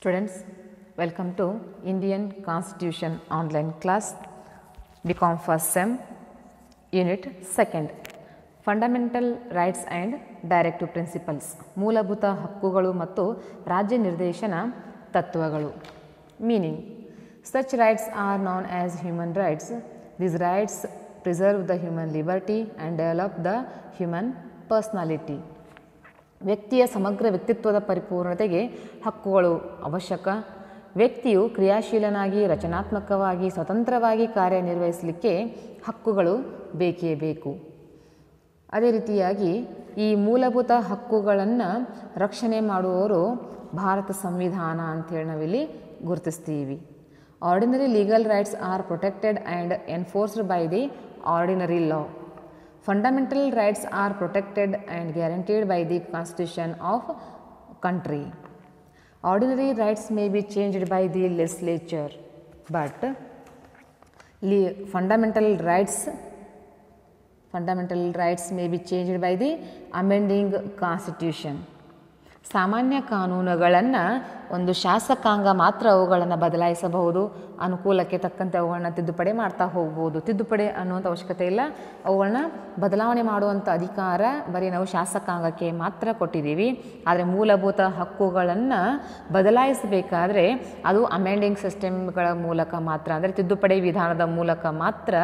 Students, welcome to Indian Constitution online class, BCom first sem, unit second, Fundamental Rights and Directive Principles, ಮೂಲಭೂತ ಹಕ್ಕುಗಳು ಮತ್ತು ರಾಜ್ಯ ನಿರ್ದೇಶನ ತತ್ವಗಳು. Meaning, such rights are known as human rights. These rights preserve the human liberty and develop the human personality. ವ್ಯಕ್ತಿಯ ಸಮಗ್ರ ವ್ಯಕ್ತಿತ್ವದ ಪರಿಪೂರ್ಣತೆಗೆ ಹಕ್ಕುಗಳು ಅವಶ್ಯಕ. ವ್ಯಕ್ತಿಯು ಕ್ರಿಯಾಶೀಲನಾಗಿ ರಚನಾತ್ಮಕವಾಗಿ ಸ್ವತಂತ್ರವಾಗಿ ಕಾರ್ಯನಿರ್ವಹಿಸಲಿಕ್ಕೆ ಹಕ್ಕುಗಳು ಬೇಕೇ ಬೇಕು. ಅದೇ ರೀತಿಯಾಗಿ ಈ ಮೂಲಭೂತ ಹಕ್ಕುಗಳನ್ನು ರಕ್ಷಣೆ ಮಾಡುವವರು ಭಾರತ ಸಂವಿಧಾನ ಅಂಥೇಳಿ ನಾವಿಲ್ಲಿ ಗುರುತಿಸ್ತೀವಿ. Ordinary legal rights are protected and enforced by the ordinary law. Fundamental rights are protected and guaranteed by the Constitution of country. Ordinary rights may be changed by the legislature, but fundamental rights may be changed by the amending Constitution. ಸಾಮಾನ್ಯ ಕಾನೂನುಗಳನ್ನು ಒಂದು ಶಾಸಕಾಂಗ ಮಾತ್ರ ಅವುಗಳನ್ನು ಬದಲಾಯಿಸಬಹುದು. ಅನುಕೂಲಕ್ಕೆ ತಕ್ಕಂತೆ ಅವುಗಳನ್ನ ತಿದ್ದುಪಡಿ ಮಾಡ್ತಾ ಹೋಗ್ಬೋದು. ತಿದ್ದುಪಡಿ ಅನ್ನುವಂಥ ಅವಶ್ಯಕತೆ ಇಲ್ಲ. ಅವುಗಳನ್ನ ಬದಲಾವಣೆ ಮಾಡುವಂಥ ಅಧಿಕಾರ ಬರೀ ನಾವು ಶಾಸಕಾಂಗಕ್ಕೆ ಮಾತ್ರ ಕೊಟ್ಟಿದ್ದೀವಿ. ಆದರೆ ಮೂಲಭೂತ ಹಕ್ಕುಗಳನ್ನು ಬದಲಾಯಿಸಬೇಕಾದ್ರೆ ಅದು ಅಮೆಂಡಿಂಗ್ ಸಿಸ್ಟಮ್ಗಳ ಮೂಲಕ ಮಾತ್ರ, ಅಂದರೆ ತಿದ್ದುಪಡಿ ವಿಧಾನದ ಮೂಲಕ ಮಾತ್ರ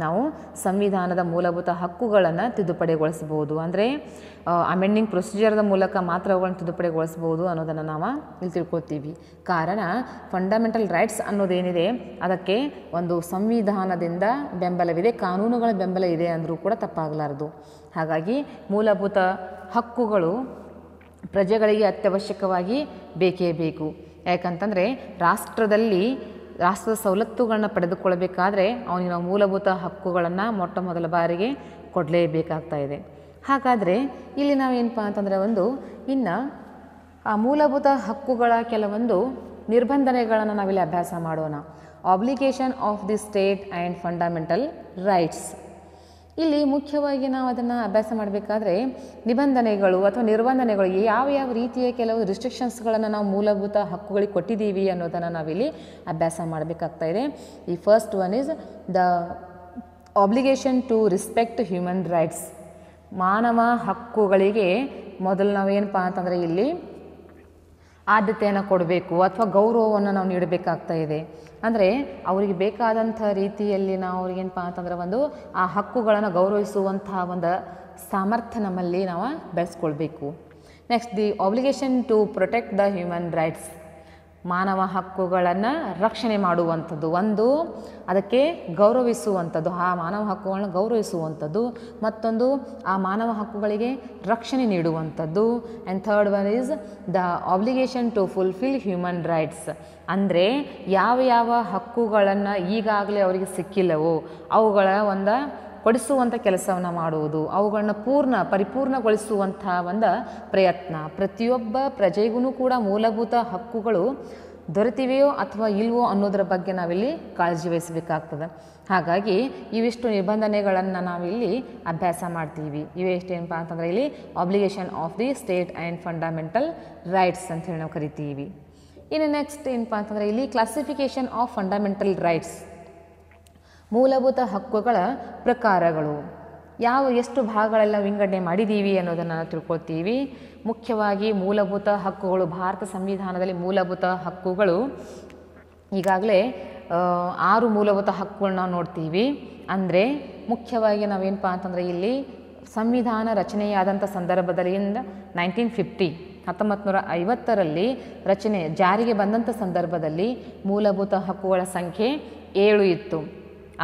ನಾವು ಸಂವಿಧಾನದ ಮೂಲಭೂತ ಹಕ್ಕುಗಳನ್ನು ತಿದ್ದುಪಡಿಗೊಳಿಸ್ಬೋದು. ಅಂದರೆ ಅಮೆಂಡಿಂಗ್ ಪ್ರೊಸೀಜರ್ದ ಮೂಲಕ ಮಾತ್ರ ಅವುಗಳನ್ನು ತಿದ್ದುಪಡಿಗೊಳಿಸ್ಬೋದು ಅನ್ನೋದನ್ನು ನಾವು ಇಲ್ಲಿ ತಿಳ್ಕೊತೀವಿ. ಕಾರಣ ಫಂಡಮೆಂಟಲ್ ರೈಟ್ಸ್ ಅನ್ನೋದೇನಿದೆ ಅದಕ್ಕೆ ಒಂದು ಸಂವಿಧಾನದಿಂದ ಬೆಂಬಲವಿದೆ, ಕಾನೂನುಗಳ ಬೆಂಬಲ ಇದೆ ಅಂದರೂ ಕೂಡ ತಪ್ಪಾಗಲಾರದು. ಹಾಗಾಗಿ ಮೂಲಭೂತ ಹಕ್ಕುಗಳು ಪ್ರಜೆಗಳಿಗೆ ಅತ್ಯವಶ್ಯಕವಾಗಿ ಬೇಕೇ ಬೇಕು. ಯಾಕಂತಂದರೆ ರಾಷ್ಟ್ರದ ಸವಲತ್ತುಗಳನ್ನ ಪಡೆದುಕೊಳ್ಳಬೇಕಾದ್ರೆ ಅವನಿಗೆ ನಾವು ಮೂಲಭೂತ ಹಕ್ಕುಗಳನ್ನು ಮೊಟ್ಟ ಮೊದಲ ಬಾರಿಗೆ ಕೊಡಲೇಬೇಕಾಗ್ತಾ ಇದೆ. ಹಾಗಾದರೆ ಇಲ್ಲಿ ನಾವೇನಪ್ಪ ಅಂತಂದರೆ ಇನ್ನು ಆ ಮೂಲಭೂತ ಹಕ್ಕುಗಳ ಕೆಲವೊಂದು ನಿರ್ಬಂಧನೆಗಳನ್ನು ನಾವಿಲ್ಲಿ ಅಭ್ಯಾಸ ಮಾಡೋಣ. Obligation of the state and fundamental rights. ಇಲ್ಲಿ ಮುಖ್ಯವಾಗಿ ನಾವು ಅದನ್ನು ಅಭ್ಯಾಸ ಮಾಡಬೇಕಾದ್ರೆ ನಿಬಂಧನೆಗಳು ಅಥವಾ ನಿರ್ಬಂಧನೆಗಳು ಯಾವ ರೀತಿಯ ಕೆಲವು ರಿಸ್ಟ್ರಿಕ್ಷನ್ಸ್ಗಳನ್ನು ನಾವು ಮೂಲಭೂತ ಹಕ್ಕುಗಳಿಗೆ ಕೊಟ್ಟಿದ್ದೀವಿ ಅನ್ನೋದನ್ನು ನಾವಿಲ್ಲಿ ಅಭ್ಯಾಸ ಮಾಡಬೇಕಾಗ್ತಾ ಇದೆ. ಈ first one is the obligation to respect human rights. ಮಾನವ ಹಕ್ಕುಗಳಿಗೆ ಮೊದಲು ನಾವೇನಪ್ಪ ಅಂತಂದರೆ ಇಲ್ಲಿ ಆದ್ಯತೆಯನ್ನು ಕೊಡಬೇಕು ಅಥವಾ ಗೌರವವನ್ನು ನಾವು ನೀಡಬೇಕಾಗ್ತಾ ಇದೆ. ಅಂದರೆ ಅವರಿಗೆ ಬೇಕಾದಂಥ ರೀತಿಯಲ್ಲಿ ನಾವು ಅವ್ರಿಗೇನಪ್ಪ ಅಂತಂದರೆ ಆ ಹಕ್ಕುಗಳನ್ನು ಗೌರವಿಸುವಂತಹ ಒಂದು ಸಾಮರ್ಥ್ಯ ನಮ್ಮಲ್ಲಿ ನಾವು ಬೆಳೆಸ್ಕೊಳ್ಬೇಕು. Next the obligation to protect the human rights. ಮಾನವ ಹಕ್ಕುಗಳನ್ನು ರಕ್ಷಣೆ ಮಾಡುವಂಥದ್ದು, ಅದಕ್ಕೆ ಗೌರವಿಸುವಂಥದ್ದು, ಆ ಮಾನವ ಹಕ್ಕುಗಳನ್ನು ಗೌರವಿಸುವಂಥದ್ದು, ಮತ್ತೊಂದು ಆ ಮಾನವ ಹಕ್ಕುಗಳಿಗೆ ರಕ್ಷಣೆ ನೀಡುವಂಥದ್ದು. And third one is the obligation to fulfil human rights. ಅಂದರೆ ಯಾವ ಹಕ್ಕುಗಳನ್ನು ಈಗಾಗಲೇ ಅವರಿಗೆ ಸಿಕ್ಕಿಲ್ಲವೋ ಅವುಗಳ ಕೊಡಿಸುವಂಥ ಕೆಲಸವನ್ನು ಮಾಡುವುದು, ಅವುಗಳನ್ನ ಪರಿಪೂರ್ಣಗೊಳಿಸುವಂಥ ಪ್ರಯತ್ನ. ಪ್ರತಿಯೊಬ್ಬ ಪ್ರಜೆಗೂ ಕೂಡ ಮೂಲಭೂತ ಹಕ್ಕುಗಳು ದೊರೆತಿವೆಯೋ ಅಥವಾ ಇಲ್ವೋ ಅನ್ನೋದರ ಬಗ್ಗೆ ನಾವಿಲ್ಲಿ ಕಾಳಜಿ ವಹಿಸಬೇಕಾಗ್ತದೆ. ಹಾಗಾಗಿ ಇವಿಷ್ಟು ನಿಬಂಧನೆಗಳನ್ನು ನಾವಿಲ್ಲಿ ಅಭ್ಯಾಸ ಮಾಡ್ತೀವಿ. ಇವೆಷ್ಟೇನಪ್ಪ ಅಂತಂದರೆ ಇಲ್ಲಿ obligation of the state and fundamental rights ಅಂತ ಹೇಳಿ ನಾವು ಕರಿತೀವಿ. ಇನ್ನು ನೆಕ್ಸ್ಟ್ ಏನಪ್ಪ ಅಂತಂದರೆ ಇಲ್ಲಿ ಕ್ಲಾಸಿಫಿಕೇಷನ್ ಆಫ್ ಫಂಡಮೆಂಟಲ್ ರೈಟ್ಸ್. ಮೂಲಭೂತ ಹಕ್ಕುಗಳ ಪ್ರಕಾರಗಳು ಎಷ್ಟು ಭಾಗಗಳೆಲ್ಲ ವಿಂಗಡಣೆ ಮಾಡಿದ್ದೀವಿ ಅನ್ನೋದನ್ನು ತಿಳ್ಕೊಳ್ತೀವಿ. ಮುಖ್ಯವಾಗಿ ಮೂಲಭೂತ ಹಕ್ಕುಗಳು, ಭಾರತ ಸಂವಿಧಾನದಲ್ಲಿ ಮೂಲಭೂತ ಹಕ್ಕುಗಳು ಈಗಾಗಲೇ 6 ಮೂಲಭೂತ ಹಕ್ಕುಗಳನ್ನ ನಾವು ನೋಡ್ತೀವಿ. ಅಂದರೆ ಮುಖ್ಯವಾಗಿ ನಾವೇನಪ್ಪ ಅಂತಂದರೆ ಇಲ್ಲಿ ಸಂವಿಧಾನ ರಚನೆಯಾದಂಥ ಸಂದರ್ಭದಲ್ಲಿ 1950 ರಚನೆ ಜಾರಿಗೆ ಬಂದಂಥ ಸಂದರ್ಭದಲ್ಲಿ ಮೂಲಭೂತ ಹಕ್ಕುಗಳ ಸಂಖ್ಯೆ 7 ಇತ್ತು.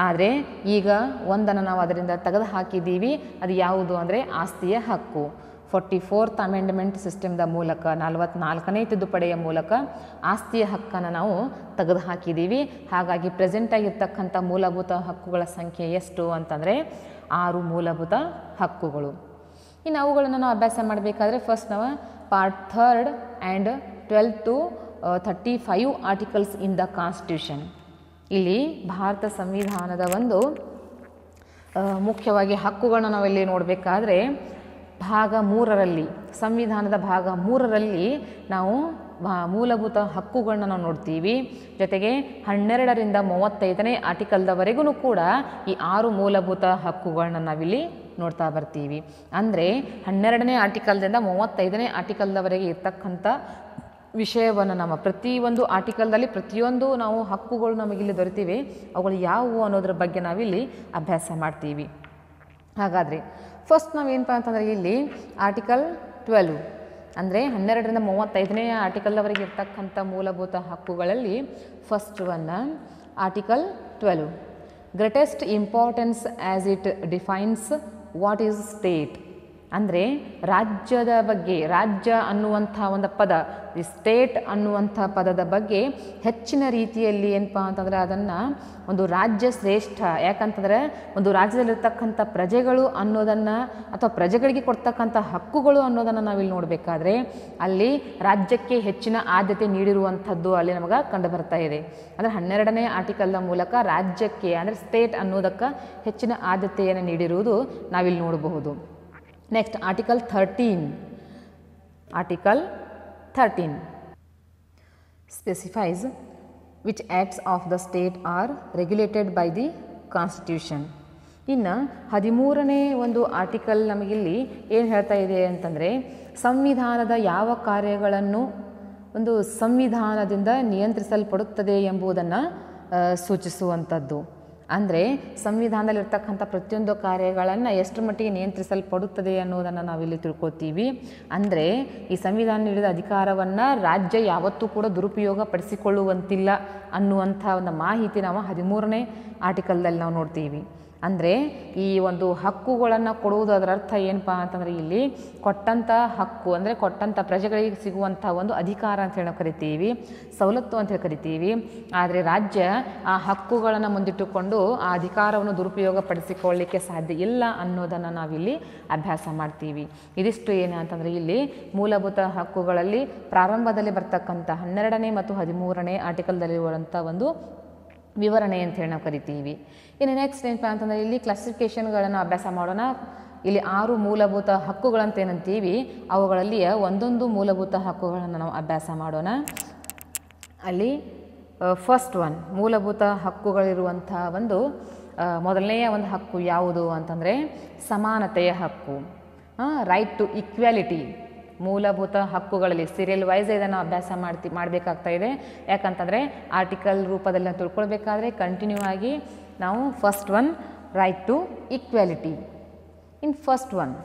ಆದರೆ ಈಗ ಒಂದನ್ನು ನಾವು ಅದರಿಂದ ತೆಗೆದು ಹಾಕಿದ್ದೀವಿ. ಅದು ಯಾವುದು ಅಂದರೆ ಆಸ್ತಿಯ ಹಕ್ಕು. 44th ಅಮೆಂಡ್ಮೆಂಟ್ ಸಿಸ್ಟಮ್ದ ಮೂಲಕ 44ನೇ ತಿದ್ದುಪಡಿಯ ಮೂಲಕ ಆಸ್ತಿಯ ಹಕ್ಕನ್ನು ನಾವು ತೆಗೆದು ಹಾಕಿದ್ದೀವಿ. ಹಾಗಾಗಿ ಪ್ರೆಸೆಂಟಾಗಿರ್ತಕ್ಕಂಥ ಮೂಲಭೂತ ಹಕ್ಕುಗಳ ಸಂಖ್ಯೆ ಎಷ್ಟು ಅಂತಂದರೆ 6 ಮೂಲಭೂತ ಹಕ್ಕುಗಳು. ಇನ್ನು ಅವುಗಳನ್ನು ನಾವು ಅಭ್ಯಾಸ ಮಾಡಬೇಕಾದ್ರೆ ಫಸ್ಟ್ ನಾವು part 3rd and 12 to 35 articles in the constitution. ಇಲ್ಲಿ ಭಾರತ ಸಂವಿಧಾನದ ಮುಖ್ಯವಾಗಿ ಹಕ್ಕುಗಳನ್ನ ನಾವಿಲ್ಲಿ ನೋಡಬೇಕಾದ್ರೆ ಭಾಗ 3ರಲ್ಲಿ ಸಂವಿಧಾನದ ಭಾಗ 3ರಲ್ಲಿ ನಾವು ಮೂಲಭೂತ ಹಕ್ಕುಗಳನ್ನ ನಾವು ನೋಡ್ತೀವಿ. ಜೊತೆಗೆ 12ರಿಂದ 35ನೇ ಆರ್ಟಿಕಲ್ದವರೆಗೂ ಕೂಡ ಈ 6 ಮೂಲಭೂತ ಹಕ್ಕುಗಳನ್ನ ನಾವಿಲ್ಲಿ ನೋಡ್ತಾ ಬರ್ತೀವಿ. ಅಂದರೆ 12ನೇ ಆರ್ಟಿಕಲ್ದಿಂದ 35ನೇ ಆರ್ಟಿಕಲ್ದವರೆಗೆ ಇರ್ತಕ್ಕಂಥ ವಿಷಯವನ್ನು ನಮ್ಮ ಪ್ರತಿಯೊಂದು ಆರ್ಟಿಕಲ್ದಲ್ಲಿ ಪ್ರತಿಯೊಂದು ನಾವು ಹಕ್ಕುಗಳು ನಮಗಿಲ್ಲಿ ದೊರೆತಿವೆ, ಅವುಗಳು ಯಾವುವು ಅನ್ನೋದ್ರ ಬಗ್ಗೆ ನಾವಿಲ್ಲಿ ಅಭ್ಯಾಸ ಮಾಡ್ತೀವಿ. ಹಾಗಾದರೆ ಫಸ್ಟ್ ನಾವೇನಪ್ಪ ಅಂತಂದರೆ ಇಲ್ಲಿ ಆರ್ಟಿಕಲ್ 12 ಅಂದರೆ 12ರಿಂದ 35ನೇ ಆರ್ಟಿಕಲ್ದವರೆಗೆ ಇರ್ತಕ್ಕಂಥ ಮೂಲಭೂತ ಹಕ್ಕುಗಳಲ್ಲಿ first one article 12 greatest importance as it defines what is state. ಅಂದರೆ ರಾಜ್ಯದ ಬಗ್ಗೆ, ರಾಜ್ಯ ಅನ್ನುವಂಥ ಒಂದು ಪದ, ಈ ಸ್ಟೇಟ್ ಅನ್ನುವಂಥ ಪದದ ಬಗ್ಗೆ ಹೆಚ್ಚಿನ ರೀತಿಯಲ್ಲಿ ಏನಪ್ಪ ಅಂತಂದರೆ ಅದನ್ನು ಒಂದು ರಾಜ್ಯ ಶ್ರೇಷ್ಠ, ಯಾಕಂತಂದರೆ ಒಂದು ರಾಜ್ಯದಲ್ಲಿರ್ತಕ್ಕಂಥ ಪ್ರಜೆಗಳು ಅನ್ನೋದನ್ನು ಅಥವಾ ಪ್ರಜೆಗಳಿಗೆ ಕೊಡ್ತಕ್ಕಂಥ ಹಕ್ಕುಗಳು ಅನ್ನೋದನ್ನು ನಾವಿಲ್ಲಿ ನೋಡಬೇಕಾದ್ರೆ ಅಲ್ಲಿ ರಾಜ್ಯಕ್ಕೆ ಹೆಚ್ಚಿನ ಆದ್ಯತೆ ನೀಡಿರುವಂಥದ್ದು ಅಲ್ಲಿ ನಮಗೆ ಕಂಡು ಬರ್ತಾ ಇದೆ. ಅಂದರೆ 12ನೇ ಆರ್ಟಿಕಲ್ನ ಮೂಲಕ ರಾಜ್ಯಕ್ಕೆ ಅಂದರೆ ಸ್ಟೇಟ್ ಅನ್ನೋದಕ್ಕೆ ಹೆಚ್ಚಿನ ಆದ್ಯತೆಯನ್ನು ನೀಡಿರುವುದು ನಾವಿಲ್ಲಿ ನೋಡಬಹುದು. Next article 13. Article 13 specifies which acts of the state are regulated by the constitution. ಇನ್ನು 13ನೇ ಒಂದು ಆರ್ಟಿಕಲ್ ನಮಗಿಲ್ಲಿ ಏನು ಹೇಳ್ತಾ ಇದೆ ಅಂತಂದರೆ ಸಂವಿಧಾನದ ಯಾವ ಕಾರ್ಯಗಳನ್ನು ಒಂದು ಸಂವಿಧಾನದಿಂದ ನಿಯಂತ್ರಿಸಲ್ಪಡುತ್ತದೆ ಎಂಬುದನ್ನು ಸೂಚಿಸುವಂಥದ್ದು. ಅಂದರೆ ಸಂವಿಧಾನದಲ್ಲಿರ್ತಕ್ಕಂಥ ಪ್ರತಿಯೊಂದು ಕಾರ್ಯಗಳನ್ನು ಎಷ್ಟು ಮಟ್ಟಿಗೆ ನಿಯಂತ್ರಿಸಲ್ಪಡುತ್ತದೆ ಅನ್ನೋದನ್ನು ನಾವಿಲ್ಲಿ ತಿಳ್ಕೊತೀವಿ. ಅಂದರೆ ಈ ಸಂವಿಧಾನ ನೀಡಿದ ಅಧಿಕಾರವನ್ನು ರಾಜ್ಯ ಯಾವತ್ತೂ ಕೂಡ ದುರುಪಯೋಗ ಪಡಿಸಿಕೊಳ್ಳುವಂತಿಲ್ಲ ಅನ್ನುವಂಥ ಒಂದು ಮಾಹಿತಿ ನಾವು 13ನೇ ಆರ್ಟಿಕಲ್ದಲ್ಲಿ ನಾವು ನೋಡ್ತೀವಿ. ಅಂದರೆ ಈ ಒಂದು ಹಕ್ಕುಗಳನ್ನು ಕೊಡುವುದು ಅದರ ಅರ್ಥ ಏನಪ್ಪ ಅಂತಂದರೆ ಇಲ್ಲಿ ಕೊಟ್ಟಂಥ ಹಕ್ಕು ಅಂದರೆ ಕೊಟ್ಟಂಥ ಪ್ರಜೆಗಳಿಗೆ ಸಿಗುವಂಥ ಒಂದು ಅಧಿಕಾರ ಅಂತ ಹೇಳಿ ನಾವು ಕರಿತೀವಿ, ಸವಲತ್ತು ಅಂತ ಹೇಳಿ ಕರಿತೀವಿ. ಆದರೆ ರಾಜ್ಯ ಆ ಹಕ್ಕುಗಳನ್ನು ಮುಂದಿಟ್ಟುಕೊಂಡು ಆ ಅಧಿಕಾರವನ್ನು ದುರುಪಯೋಗ ಪಡಿಸಿಕೊಳ್ಳಲಿಕ್ಕೆ ಸಾಧ್ಯ ಇಲ್ಲ ಅನ್ನೋದನ್ನು ನಾವಿಲ್ಲಿ ಅಭ್ಯಾಸ ಮಾಡ್ತೀವಿ. ಇದಿಷ್ಟು ಏನು ಅಂತಂದರೆ ಇಲ್ಲಿ ಮೂಲಭೂತ ಹಕ್ಕುಗಳಲ್ಲಿ ಪ್ರಾರಂಭದಲ್ಲಿ ಬರ್ತಕ್ಕಂಥ 12ನೇ ಮತ್ತು 13ನೇ ಆರ್ಟಿಕಲ್ದಲ್ಲಿರುವಂಥ ಒಂದು ವಿವರಣೆ ಅಂತ ಹೇಳಿ ನಾವು ಕರಿತೀವಿ. ಇನ್ನು ನೆಕ್ಸ್ಟ್ ಏನಪ್ಪ ಅಂತಂದರೆ ಇಲ್ಲಿ ಕ್ಲಾಸಿಫಿಕೇಷನ್ಗಳನ್ನು ಅಭ್ಯಾಸ ಮಾಡೋಣ. ಇಲ್ಲಿ 6 ಮೂಲಭೂತ ಹಕ್ಕುಗಳಂತ ಏನಂತೀವಿ, ಅವುಗಳಲ್ಲಿ ಒಂದೊಂದು ಮೂಲಭೂತ ಹಕ್ಕುಗಳನ್ನು ನಾವು ಅಭ್ಯಾಸ ಮಾಡೋಣ. ಅಲ್ಲಿ ಫಸ್ಟ್ ಒನ್ ಮೂಲಭೂತ ಹಕ್ಕುಗಳಿರುವಂಥ ಒಂದು ಮೊದಲನೆಯ ಒಂದು ಹಕ್ಕು ಯಾವುದು ಅಂತಂದರೆ ಸಮಾನತೆಯ ಹಕ್ಕು, ರೈಟ್ ಟು ಈಕ್ವಾಲಿಟಿ. ಮೂಲಭೂತ ಹಕ್ಕುಗಳಲ್ಲಿ ಸೀರಿಯಲ್ ವೈಸ್ ಇದನ್ನು ಅಭ್ಯಾಸ ಮಾಡಬೇಕಾಗ್ತಾ ಇದೆ. ಯಾಕಂತಂದರೆ ಆರ್ಟಿಕಲ್ ರೂಪದಲ್ಲಿ ನಾವು ತಿಳ್ಕೊಳ್ಬೇಕಾದ್ರೆ ಕಂಟಿನ್ಯೂ ಆಗಿ ನಾವು first one right to equality. In first one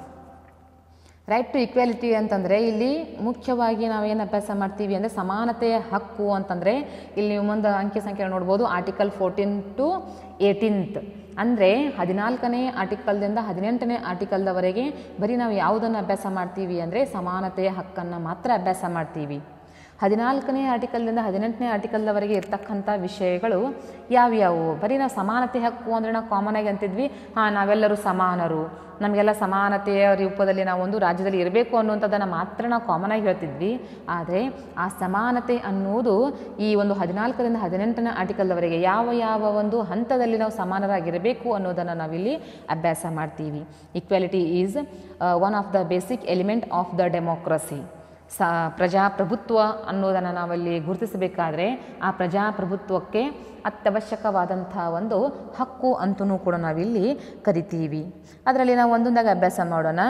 right to equality ಅಂತಂದರೆ ಇಲ್ಲಿ ಮುಖ್ಯವಾಗಿ ನಾವೇನು ಅಭ್ಯಾಸ ಮಾಡ್ತೀವಿ ಅಂದರೆ ಸಮಾನತೆಯ ಹಕ್ಕು ಅಂತಂದರೆ ಇಲ್ಲಿ ನೀವು ಮುಂದೆ ಅಂಕಿ ಸಂಖ್ಯೆ ನೋಡ್ಬೋದು. ಆರ್ಟಿಕಲ್ 14 to 18 ಅಂದರೆ 14ನೇ ಆರ್ಟಿಕಲ್ದಿಂದ 18ನೇ ಆರ್ಟಿಕಲ್ದವರೆಗೆ ಬರೀ ನಾವು ಯಾವುದನ್ನು ಅಭ್ಯಾಸ ಮಾಡ್ತೀವಿ ಅಂದರೆ ಸಮಾನತೆಯ ಹಕ್ಕನ್ನು ಮಾತ್ರ ಅಭ್ಯಾಸ ಮಾಡ್ತೀವಿ. 14ನೇ ಆರ್ಟಿಕಲ್ದಿಂದ 18ನೇ ಆರ್ಟಿಕಲ್ದವರೆಗೆ ಇರ್ತಕ್ಕಂಥ ವಿಷಯಗಳು ಯಾವ್ಯಾವು? ಬರೀ ನಾವು ಸಮಾನತೆ ಹಕ್ಕು ಅಂದರೆ ನಾವು ಕಾಮನ್ ಆಗಿ ಅಂತಿದ್ವಿ, ನಾವೆಲ್ಲರೂ ಸಮಾನರು, ನಮಗೆಲ್ಲ ಸಮಾನತೆಯ ರೂಪದಲ್ಲಿ ನಾವು ಒಂದು ರಾಜ್ಯದಲ್ಲಿ ಇರಬೇಕು ಅನ್ನುವಂಥದ್ದನ್ನು ಮಾತ್ರ ನಾವು ಕಾಮನ್ ಆಗಿ ಹೇಳ್ತಿದ್ವಿ. ಆದರೆ ಆ ಸಮಾನತೆ ಅನ್ನುವುದು ಈ ಒಂದು 14ರಿಂದ 18ನೇ ಆರ್ಟಿಕಲ್ದವರೆಗೆ ಯಾವ ಯಾವ ಒಂದು ಹಂತದಲ್ಲಿ ನಾವು ಸಮಾನರಾಗಿರಬೇಕು ಅನ್ನೋದನ್ನು ನಾವಿಲ್ಲಿ ಅಭ್ಯಾಸ ಮಾಡ್ತೀವಿ. Equality is one of the basic element of the democracy. ಪ್ರಜಾಪ್ರಭುತ್ವ ಅನ್ನೋದನ್ನು ನಾವಲ್ಲಿ ಗುರುತಿಸಬೇಕಾದ್ರೆ ಆ ಪ್ರಜಾಪ್ರಭುತ್ವಕ್ಕೆ ಅತ್ಯವಶ್ಯಕವಾದಂಥ ಒಂದು ಹಕ್ಕು ಅಂತೂ ಕೂಡ ನಾವಿಲ್ಲಿ ಕರಿತೀವಿ. ಅದರಲ್ಲಿ ನಾವು ಒಂದೊಂದಾಗಿ ಅಭ್ಯಾಸ ಮಾಡೋಣ.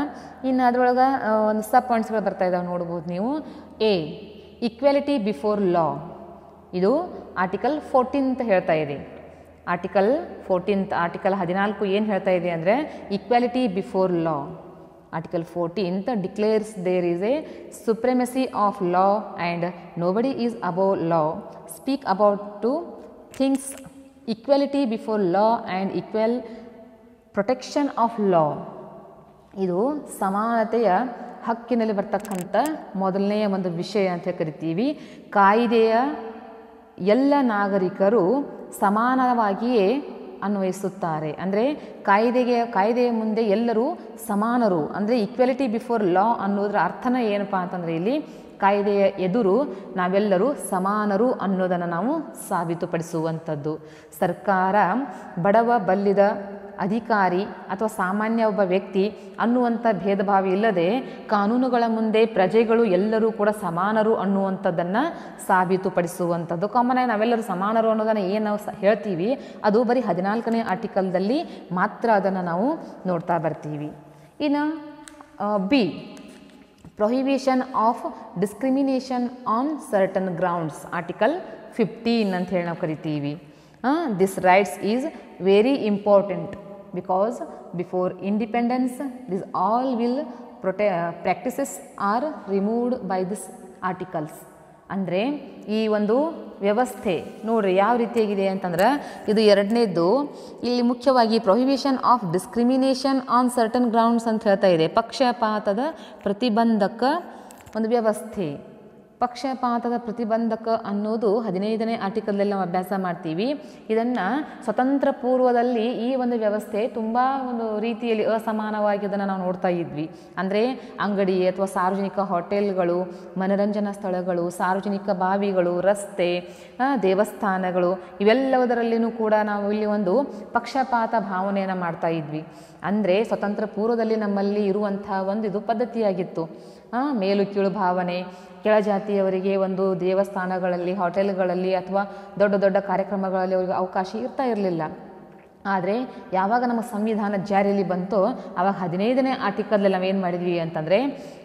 ಇನ್ನು ಅದರೊಳಗೆ ಒಂದು ಸಬ್ ಪಾಯಿಂಟ್ಸ್ಗಳು ಬರ್ತಾ ಇದ್ದಾವೆ ನೋಡ್ಬೋದು ನೀವು. ಎ ಈಕ್ವಾಲಿಟಿ ಬಿಫೋರ್ ಲಾ, ಇದು ಆರ್ಟಿಕಲ್ 14 ಅಂತ ಹೇಳ್ತಾ ಇದೆ. ಆರ್ಟಿಕಲ್ 14 ಆರ್ಟಿಕಲ್ 14 ಏನು ಹೇಳ್ತಾ ಇದೆ ಅಂದರೆ equality before law. Article 14 declares there is a supremacy of law and nobody is above law. Speak about two things: equality before law and equal protection of law. ಇದು ಸಮಾನತೆಯ ಹಕ್ಕಿನಲ್ಲಿ ಬರ್ತಕ್ಕಂಥ ಮೊದಲನೆಯ ಒಂದು ವಿಷಯ ಅಂತ ಕರಿತೀವಿ. ಕಾಯ್ದೆಯ ಎಲ್ಲ ನಾಗರಿಕರು ಸಮಾನವಾಗಿಯೇ ಅನ್ವಯಿಸುತ್ತಾರೆ. ಅಂದರೆ ಕಾಯ್ದೆಯ ಮುಂದೆ ಎಲ್ಲರೂ ಸಮಾನರು. ಅಂದರೆ ಈಕ್ವಾಲಿಟಿ ಬಿಫೋರ್ ಲಾ ಅನ್ನೋದ್ರ ಅರ್ಥನ ಏನಪ್ಪ ಅಂತಂದರೆ ಇಲ್ಲಿ ಕಾಯ್ದೆಯ ಎದುರು ನಾವೆಲ್ಲರೂ ಸಮಾನರು ಅನ್ನೋದನ್ನು ನಾವು ಸಾಬೀತುಪಡಿಸುವಂಥದ್ದು. ಸರ್ಕಾರ ಬಡವ ಬಲ್ಲಿದ ಅಧಿಕಾರಿ ಅಥವಾ ಸಾಮಾನ್ಯ ಒಬ್ಬ ವ್ಯಕ್ತಿ ಅನ್ನುವಂಥ ಭೇದ ಭಾವ ಇಲ್ಲದೆ ಕಾನೂನುಗಳ ಮುಂದೆ ಪ್ರಜೆಗಳು ಎಲ್ಲರೂ ಕೂಡ ಸಮಾನರು ಅನ್ನುವಂಥದ್ದನ್ನು ಸಾಬೀತುಪಡಿಸುವಂಥದ್ದು. ಕಾಮನ್ ಆಗಿ ನಾವೆಲ್ಲರೂ ಸಮಾನರು ಅನ್ನೋದನ್ನು ಏನು ನಾವು ಹೇಳ್ತೀವಿ ಅದು ಬರೀ 14ನೇ ಆರ್ಟಿಕಲ್ದಲ್ಲಿ ಮಾತ್ರ ಅದನ್ನು ನಾವು ನೋಡ್ತಾ ಬರ್ತೀವಿ. ಇನ್ನು B, prohibition of discrimination on certain grounds, article 15 ಅಂತ ಹೇಳಿ ನಾವು ಕರಿತೀವಿ. This rights is very important because before independence these all will practices are removed by this articles. ಅಂದರೆ ಈ ಒಂದು ವ್ಯವಸ್ಥೆ ನೋಡ್ರಿ ಯಾವ ರೀತಿಯಾಗಿದೆ ಅಂತಂದ್ರೆ ಇದು ಎರಡನೇದ್ದು. ಇಲ್ಲಿ ಮುಖ್ಯವಾಗಿ prohibition of discrimination on certain grounds ಅಂತ ಹೇಳ್ತಾ ಇದೆ. ಪಕ್ಷಪಾತದ ಪ್ರತಿಬಂಧಕ ಒಂದು ವ್ಯವಸ್ಥೆ. ಪಕ್ಷಪಾತದ ಪ್ರತಿಬಂಧಕ ಅನ್ನೋದು 15ನೇ ಆರ್ಟಿಕಲ್ನಲ್ಲಿ ನಾವು ಅಭ್ಯಾಸ ಮಾಡ್ತೀವಿ. ಇದನ್ನು ಸ್ವತಂತ್ರ ಪೂರ್ವದಲ್ಲಿ ಈ ಒಂದು ವ್ಯವಸ್ಥೆ ತುಂಬ ಒಂದು ರೀತಿಯಲ್ಲಿ ಅಸಮಾನವಾಗಿ ಅದನ್ನು ನಾವು ನೋಡ್ತಾ ಇದ್ವಿ. ಅಂದರೆ ಅಂಗಡಿ ಅಥವಾ ಸಾರ್ವಜನಿಕ ಹೋಟೆಲ್ಗಳು, ಮನರಂಜನಾ ಸ್ಥಳಗಳು, ಸಾರ್ವಜನಿಕ ಬಾವಿಗಳು, ರಸ್ತೆ, ದೇವಸ್ಥಾನಗಳು ಇವೆಲ್ಲದರಲ್ಲಿಯೂ ಕೂಡ ನಾವು ಇಲ್ಲಿ ಒಂದು ಪಕ್ಷಪಾತ ಭಾವನೆಯನ್ನು ಮಾಡ್ತಾ ಇದ್ವಿ. ಅಂದರೆ ಸ್ವತಂತ್ರ ಪೂರ್ವದಲ್ಲಿ ನಮ್ಮಲ್ಲಿ ಇರುವಂಥ ಒಂದು ಇದು ಪದ್ಧತಿಯಾಗಿತ್ತು. ಮೇಲು ಕೀಳು ಭಾವನೆ, ಕೆಳಜಾತಿಯವರಿಗೆ ಒಂದು ದೇವಸ್ಥಾನಗಳಲ್ಲಿ, ಹೋಟೆಲ್ಗಳಲ್ಲಿ ಅಥವಾ ದೊಡ್ಡ ದೊಡ್ಡ ಕಾರ್ಯಕ್ರಮಗಳಲ್ಲಿ ಅವರಿಗೆ ಅವಕಾಶ ಇರ್ತಾ ಇರಲಿಲ್ಲ. ಆದರೆ ಯಾವಾಗ ನಮ್ಮ ಸಂವಿಧಾನ ಜಾರಿಯಲ್ಲಿ ಬಂತೋ ಆವಾಗ 15ನೇ ಆರ್ಟಿಕಲ್ನಲ್ಲಿ ನಾವೇನು ಮಾಡಿದ್ವಿ ಅಂತಂದರೆ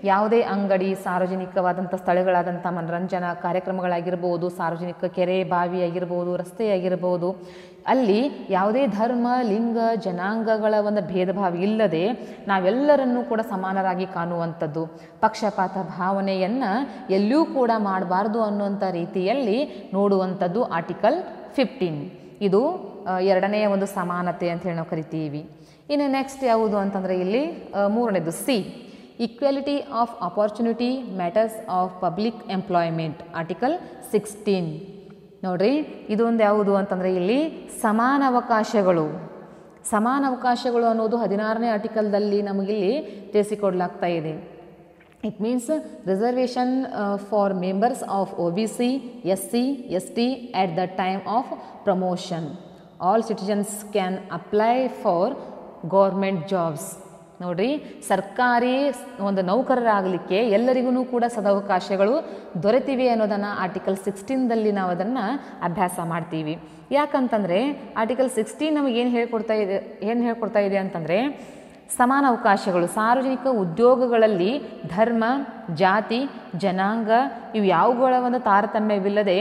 ಯಾವುದೇ ಅಂಗಡಿ, ಸಾರ್ವಜನಿಕವಾದಂಥ ಸ್ಥಳಗಳಾದಂಥ ಮನರಂಜನಾ ಕಾರ್ಯಕ್ರಮಗಳಾಗಿರ್ಬೋದು, ಸಾರ್ವಜನಿಕ ಕೆರೆ ಬಾವಿ ಆಗಿರ್ಬೋದು, ರಸ್ತೆ ಆಗಿರ್ಬೋದು, ಅಲ್ಲಿ ಯಾವುದೇ ಧರ್ಮ, ಲಿಂಗ, ಜನಾಂಗಗಳ ಒಂದು ಭೇದ ಭಾವ ಇಲ್ಲದೆ ನಾವೆಲ್ಲರನ್ನೂ ಕೂಡ ಸಮಾನರಾಗಿ ಕಾಣುವಂಥದ್ದು, ಪಕ್ಷಪಾತ ಭಾವನೆಯನ್ನು ಎಲ್ಲೂ ಕೂಡ ಮಾಡಬಾರ್ದು ಅನ್ನುವಂಥ ರೀತಿಯಲ್ಲಿ ನೋಡುವಂಥದ್ದು ಆರ್ಟಿಕಲ್ 15. ಇದು ಎರಡನೆಯ ಒಂದು ಸಮಾನತೆ ಅಂತ ಹೇಳಿ ನಾವು ಕರಿತೀವಿ. ಇನ್ನು ನೆಕ್ಸ್ಟ್ ಯಾವುದು ಅಂತಂದರೆ ಇಲ್ಲಿ ಮೂರನೇದು C, equality of opportunity matters of public employment, article 16. ನೋಡ್ರಿ ಇದೊಂದು ಯಾವುದು ಅಂತಂದರೆ ಇಲ್ಲಿ ಸಮಾನ ಅವಕಾಶಗಳು. ಸಮಾನ ಅವಕಾಶಗಳು ಅನ್ನೋದು 16ನೇ ಆರ್ಟಿಕಲ್ದಲ್ಲಿ ನಮಗಿಲ್ಲಿ ತಿಳಿಸಿಕೊಡ್ಲಾಗ್ತಾ ಇದೆ. It means reservation for members of OBC, SC, ST at the time of promotion. All citizens can apply for government jobs. ನೋಡ್ರಿ ಸರ್ಕಾರಿ ಒಂದು ನೌಕರರಾಗಲಿಕ್ಕೆ ಎಲ್ಲರಿಗೂ ಕೂಡ ಸದಾವಕಾಶಗಳು ದೊರೆತಿವೆ ಅನ್ನೋದನ್ನು ಆರ್ಟಿಕಲ್ 16ದಲ್ಲಿ ನಾವು ಅದನ್ನು ಅಭ್ಯಾಸ ಮಾಡ್ತೀವಿ. ಯಾಕಂತಂದರೆ ಆರ್ಟಿಕಲ್ 16 ನಮಗೆ ಏನು ಹೇಳ್ಕೊಡ್ತಾ ಇದೆ ಅಂತಂದರೆ ಸಮಾನ ಅವಕಾಶಗಳು. ಸಾರ್ವಜನಿಕ ಉದ್ಯೋಗಗಳಲ್ಲಿ ಧರ್ಮ, ಜಾತಿ, ಜನಾಂಗ ಇವು ಯಾವುಗಳ ಒಂದು ತಾರತಮ್ಯವಿಲ್ಲದೆ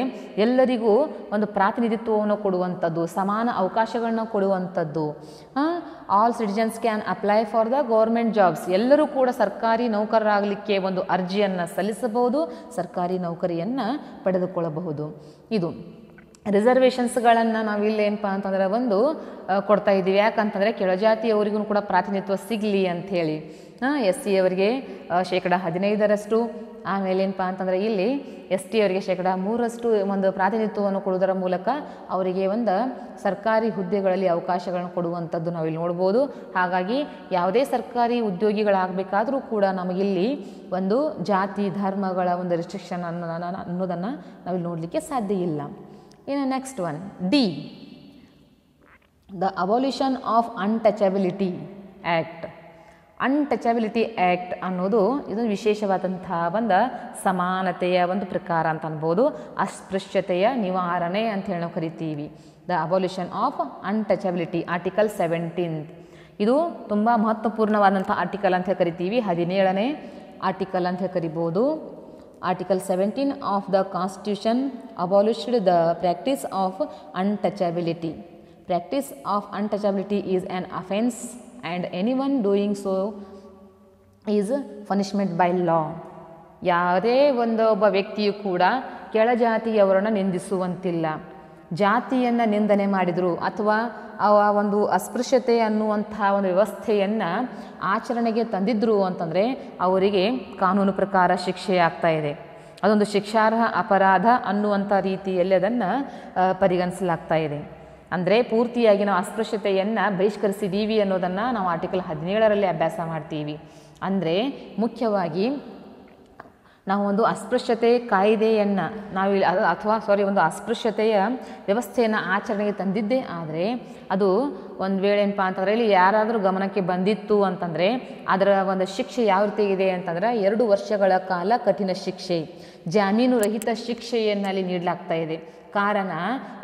ಎಲ್ಲರಿಗೂ ಒಂದು ಪ್ರಾತಿನಿಧಿತ್ವವನ್ನು ಕೊಡುವಂಥದ್ದು, ಸಮಾನ ಅವಕಾಶಗಳನ್ನ ಕೊಡುವಂಥದ್ದು. All citizens can apply for the government jobs. ಎಲ್ಲರೂ ಕೂಡ ಸರ್ಕಾರಿ ನೌಕರರಾಗಲಿಕ್ಕೆ ಒಂದು ಅರ್ಜಿಯನ್ನು ಸಲ್ಲಿಸಬಹುದು, ಸರ್ಕಾರಿ ನೌಕರಿಯನ್ನು ಪಡೆದುಕೊಳ್ಳಬಹುದು. ಇದು ರಿಸರ್ವೇಷನ್ಸ್ಗಳನ್ನು ನಾವಿಲ್ಲಿ ಏನಪ್ಪ ಅಂತಂದರೆ ಒಂದು ಕೊಡ್ತಾ ಇದ್ದೀವಿ. ಯಾಕಂತಂದರೆ ಕೆಳಜಾತಿಯವರಿಗೂ ಕೂಡ ಪ್ರಾತಿನಿಧ್ಯ ಸಿಗಲಿ ಅಂಥೇಳಿ. SC ಅವರಿಗೆ 15%, ಆಮೇಲೆ ಏನಪ್ಪ ಅಂತಂದರೆ ಇಲ್ಲಿ ST ಅವರಿಗೆ 3% ಒಂದು ಪ್ರಾತಿನಿಧ್ಯವನ್ನು ಕೊಡುವುದರ ಮೂಲಕ ಅವರಿಗೆ ಒಂದು ಸರ್ಕಾರಿ ಹುದ್ದೆಗಳಲ್ಲಿ ಅವಕಾಶಗಳನ್ನು ಕೊಡುವಂಥದ್ದು ನಾವಿಲ್ಲಿ ನೋಡ್ಬೋದು. ಹಾಗಾಗಿ ಯಾವುದೇ ಸರ್ಕಾರಿ ಉದ್ಯೋಗಿಗಳಾಗಬೇಕಾದರೂ ಕೂಡ ನಮಗಿಲ್ಲಿ ಒಂದು ಜಾತಿ ಧರ್ಮಗಳ ಒಂದು ರೆಸ್ಟ್ರಿಕ್ಷನ್ ಅನ್ನೋದನ್ನು ನಾವಿಲ್ಲಿ ನೋಡಲಿಕ್ಕೆ ಸಾಧ್ಯ ಇಲ್ಲ. ಇನ್ನು next one D, the abolition of untouchability act. Untouchability act ಅನ್ನೋದು ಇದೊಂದು ವಿಶೇಷವಾದಂಥ ಒಂದು ಸಮಾನತೆಯ ಒಂದು ಪ್ರಕಾರ ಅಂತ ಅನ್ಬೋದು. ಅಸ್ಪೃಶ್ಯತೆಯ ನಿವಾರಣೆ ಅಂತ ಹೇಳಿ ನಾವು ಕರಿತೀವಿ. The abolition of untouchability, article 17. ಇದು ತುಂಬ ಮಹತ್ವಪೂರ್ಣವಾದಂಥ ಆರ್ಟಿಕಲ್ ಅಂತ ಕರಿತೀವಿ. 17ನೇ ಆರ್ಟಿಕಲ್ ಅಂತ ಕರಿಬೋದು. Article 17 of the Constitution abolished the practice of untouchability. Practice of untouchability is an offense and anyone doing so is punishment by law. ಯಾವುದೇ ಒಬ್ಬ ವ್ಯಕ್ತಿಯು ಕೂಡ ಕೆಳಜಾತಿಯವರನ್ನು ನಿಂದಿಸುವಂತಿಲ್ಲ. ಜಾತಿಯನ್ನು ನಿಂದನೆ ಮಾಡಿದರು ಅಥವಾ ಆ ಒಂದು ಅಸ್ಪೃಶ್ಯತೆ ಅನ್ನುವಂಥ ಒಂದು ವ್ಯವಸ್ಥೆಯನ್ನು ಆಚರಣೆಗೆ ತಂದಿದ್ರು ಅಂತಂದರೆ ಅವರಿಗೆ ಕಾನೂನು ಪ್ರಕಾರ ಶಿಕ್ಷೆ ಆಗ್ತಾ ಇದೆ. ಅದೊಂದು ಶಿಕ್ಷಾರ್ಹ ಅಪರಾಧ ಅನ್ನುವಂಥ ರೀತಿಯಲ್ಲಿ ಅದನ್ನು ಪರಿಗಣಿಸಲಾಗ್ತಾ ಇದೆ. ಅಂದರೆ ಪೂರ್ತಿಯಾಗಿ ನಾವು ಅಸ್ಪೃಶ್ಯತೆಯನ್ನು ಬಹಿಷ್ಕರಿಸಿದ್ದೀವಿ ಅನ್ನೋದನ್ನು ನಾವು ಆರ್ಟಿಕಲ್ 17ರಲ್ಲಿ ಅಭ್ಯಾಸ ಮಾಡ್ತೀವಿ. ಅಂದರೆ ಮುಖ್ಯವಾಗಿ ನಾವು ಒಂದು ಅಸ್ಪೃಶ್ಯತೆ ಕಾಯ್ದೆಯನ್ನು ಒಂದು ಅಸ್ಪೃಶ್ಯತೆಯ ವ್ಯವಸ್ಥೆಯನ್ನು ಆಚರಣೆಗೆ ತಂದಿದ್ದೇ ಆದರೆ ಅದು ಒಂದು ವೇಳೆ ಏನಪ್ಪ ಅಂತಂದರೆ ಇಲ್ಲಿ ಯಾರಾದರೂ ಗಮನಕ್ಕೆ ಬಂದಿತ್ತು ಅಂತಂದರೆ ಅದರ ಒಂದು ಶಿಕ್ಷೆ ಯಾವ ರೀತಿ ಇದೆ ಅಂತಂದರೆ 2 ವರ್ಷಗಳ ಕಾಲ ಕಠಿಣ ಶಿಕ್ಷೆ, ಜಾಮೀನು ರಹಿತ ಶಿಕ್ಷೆಯನ್ನು ಅಲ್ಲಿ ನೀಡಲಾಗ್ತಾ ಇದೆ. ಕಾರಣ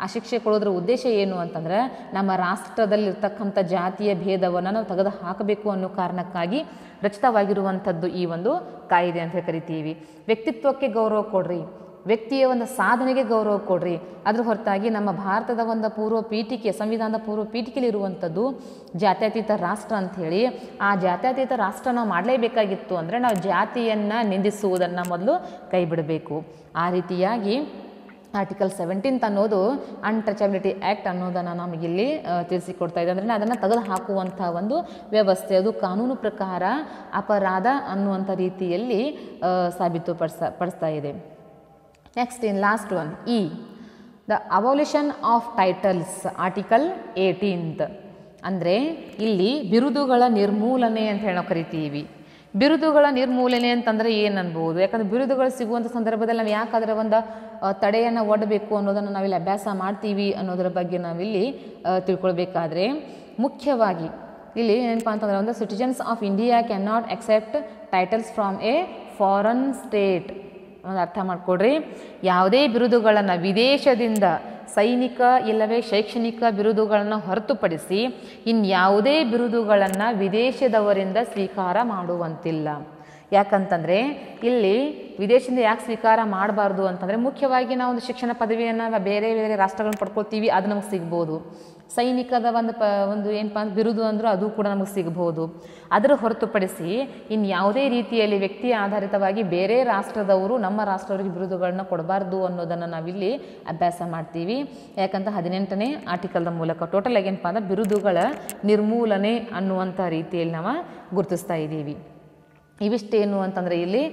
ಆ ಶಿಕ್ಷೆ ಕೊಡೋದ್ರ ಉದ್ದೇಶ ಏನು ಅಂತಂದ್ರೆ ನಮ್ಮ ರಾಷ್ಟ್ರದಲ್ಲಿರ್ತಕ್ಕಂಥ ಜಾತಿಯ ಭೇದವನ್ನು ನಾವು ತೆಗೆದು ಹಾಕಬೇಕು ಅನ್ನೋ ಕಾರಣಕ್ಕಾಗಿ ರಚಿತವಾಗಿರುವಂಥದ್ದು ಈ ಒಂದು ಕಾಯ್ದೆ ಅಂತ ಕರಿತೀವಿ. ವ್ಯಕ್ತಿತ್ವಕ್ಕೆ ಗೌರವ ಕೊಡ್ರಿ, ವ್ಯಕ್ತಿಯ ಒಂದು ಸಾಧನೆಗೆ ಗೌರವ ಕೊಡ್ರಿ. ಅದ್ರ ಹೊರತಾಗಿ ನಮ್ಮ ಭಾರತದ ಒಂದು ಪೂರ್ವ ಪೀಠಿಕೆ, ಸಂವಿಧಾನದ ಪೂರ್ವ ಪೀಠಿಕೆಯಲ್ಲಿ ಇರುವಂಥದ್ದು ಜಾತ್ಯತೀತ ರಾಷ್ಟ್ರ ಅಂಥೇಳಿ. ಆ ಜಾತ್ಯತೀತ ರಾಷ್ಟ್ರ ನಾವು ಮಾಡಲೇಬೇಕಾಗಿತ್ತು ಅಂದರೆ ನಾವು ಜಾತಿಯನ್ನು ನಿಂದಿಸುವುದನ್ನು ಮೊದಲು ಕೈ ಬಿಡಬೇಕು. ಆ ರೀತಿಯಾಗಿ ಆರ್ಟಿಕಲ್ 17 ಅನ್ನೋದು ಅನ್ಟಚಬಿಲಿಟಿ ಆ್ಯಕ್ಟ್ ಅನ್ನೋದನ್ನು ನಮಗಿಲ್ಲಿ ತಿಳಿಸಿಕೊಡ್ತಾ ಇದೆ. ಅಂದರೆ ಅದನ್ನು ತೆಗೆದು ಹಾಕುವಂಥ ಒಂದು ವ್ಯವಸ್ಥೆ, ಅದು ಕಾನೂನು ಪ್ರಕಾರ ಅಪರಾಧ ಅನ್ನುವಂಥ ರೀತಿಯಲ್ಲಿ ಪಡಿಸ್ತಾ ಇದೆ. Next in last one the abolition of titles article 18 ಅಂದರೆ ಇಲ್ಲಿ ಬಿರುದುಗಳ ನಿರ್ಮೂಲನೆ ಅಂತ ಹೇಳಿ ನಾವು ಕರಿತೀವಿ. ಬಿರುದುಗಳ ನಿರ್ಮೂಲನೆ ಅಂತಂದರೆ ಏನು ಅನ್ಬೋದು? ಯಾಕಂದರೆ ಬಿರುದುಗಳು ಸಿಗುವಂಥ ಸಂದರ್ಭದಲ್ಲಿ ನಾವು ಯಾಕಾದರೆ ಒಂದು ತಡೆಯನ್ನು ಒಡ್ಡಬೇಕು ಅನ್ನೋದನ್ನು ನಾವಿಲ್ಲಿ ಅಭ್ಯಾಸ ಮಾಡ್ತೀವಿ ಅನ್ನೋದರ ಬಗ್ಗೆ ನಾವಿಲ್ಲಿ ತಿಳ್ಕೊಳ್ಬೇಕಾದ್ರೆ ಮುಖ್ಯವಾಗಿ ಇಲ್ಲಿ ಏನಪ್ಪ ಅಂತಂದರೆ ಒಂದು citizens of India can not accept titles from A foreign state. ಒಂದು ಅರ್ಥ ಮಾಡಿಕೊಡ್ರಿ, ಯಾವುದೇ ಬಿರುದುಗಳನ್ನು ವಿದೇಶದಿಂದ ಸೈನಿಕ ಇಲ್ಲವೇ ಶೈಕ್ಷಣಿಕ ಬಿರುದುಗಳನ್ನು ಹೊರತುಪಡಿಸಿ ಇನ್ಯಾವುದೇ ಬಿರುದುಗಳನ್ನು ವಿದೇಶದವರಿಂದ ಸ್ವೀಕಾರ ಮಾಡುವಂತಿಲ್ಲ. ಯಾಕಂತಂದರೆ ಇಲ್ಲಿ ವಿದೇಶದಿಂದ ಯಾಕೆ ಸ್ವೀಕಾರ ಮಾಡಬಾರ್ದು ಅಂತಂದರೆ ಮುಖ್ಯವಾಗಿ ನಾವು ಒಂದು ಶಿಕ್ಷಣ ಪದವಿಯನ್ನು ಬೇರೆ ಬೇರೆ ರಾಷ್ಟ್ರಗಳನ್ನು ಪಡ್ಕೊಳ್ತೀವಿ, ಅದು ನಮಗೆ ಸಿಗ್ಬೋದು. ಸೈನಿಕದ ಒಂದು ಏನಪ್ಪ ಅಂದ್ರೆ ಬಿರುದು ಅಂದರೂ ಅದು ಕೂಡ ನಮಗೆ ಸಿಗ್ಬೋದು. ಅದರ ಹೊರತುಪಡಿಸಿ ಇನ್ಯಾವುದೇ ರೀತಿಯಲ್ಲಿ ವ್ಯಕ್ತಿ ಆಧಾರಿತವಾಗಿ ಬೇರೆ ರಾಷ್ಟ್ರದವರು ನಮ್ಮ ರಾಷ್ಟ್ರದವರಿಗೆ ಬಿರುದುಗಳನ್ನ ಕೊಡಬಾರ್ದು ಅನ್ನೋದನ್ನು ನಾವಿಲ್ಲಿ ಅಭ್ಯಾಸ ಮಾಡ್ತೀವಿ. ಯಾಕಂತ 18ನೇ ಆರ್ಟಿಕಲ್ದ ಮೂಲಕ ಟೋಟಲ್ ಏನಪ್ಪ ಅಂದ್ರೆ ಬಿರುದುಗಳ ನಿರ್ಮೂಲನೆ ಅನ್ನುವಂಥ ರೀತಿಯಲ್ಲಿ ನಾವು ಗುರುತಿಸ್ತಾ ಇದ್ದೀವಿ. ಇವಿಷ್ಟೇನು ಅಂತಂದರೆ ಇಲ್ಲಿ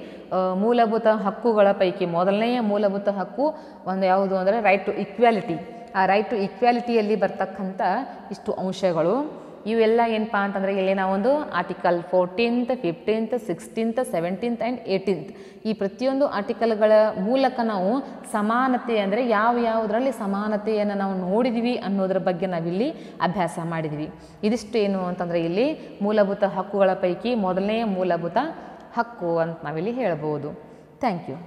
ಮೂಲಭೂತ ಹಕ್ಕುಗಳ ಪೈಕಿ ಮೊದಲನೆಯ ಮೂಲಭೂತ ಹಕ್ಕು ಒಂದು ಯಾವುದು ಅಂದರೆ ರೈಟ್ ಟು ಈಕ್ವಾಲಿಟಿ. ಆ ರೈಟ್ ಟು ಈಕ್ವಾಲಿಟಿಯಲ್ಲಿ ಬರ್ತಕ್ಕಂಥ ಇಷ್ಟು ಅಂಶಗಳು ಇವೆಲ್ಲ ಏನಪ್ಪ ಅಂತಂದರೆ ಇಲ್ಲಿ ನಾವೊಂದು article 14th, 15th, 16th, 17th and 18th ಈ ಪ್ರತಿಯೊಂದು ಆರ್ಟಿಕಲ್ಗಳ ಮೂಲಕ ನಾವು ಸಮಾನತೆ ಅಂದರೆ ಯಾವುದರಲ್ಲಿ ಸಮಾನತೆಯನ್ನು ನಾವು ನೋಡಿದ್ವಿ ಅನ್ನೋದ್ರ ಬಗ್ಗೆ ನಾವಿಲ್ಲಿ ಅಭ್ಯಾಸ ಮಾಡಿದ್ವಿ. ಇದಿಷ್ಟೇನು ಅಂತಂದರೆ ಇಲ್ಲಿ ಮೂಲಭೂತ ಹಕ್ಕುಗಳ ಪೈಕಿ ಮೊದಲನೆಯ ಮೂಲಭೂತ ಹಕ್ಕು ಅಂತ ನಾವಿಲ್ಲಿ ಹೇಳ್ಬೋದು. Thank you.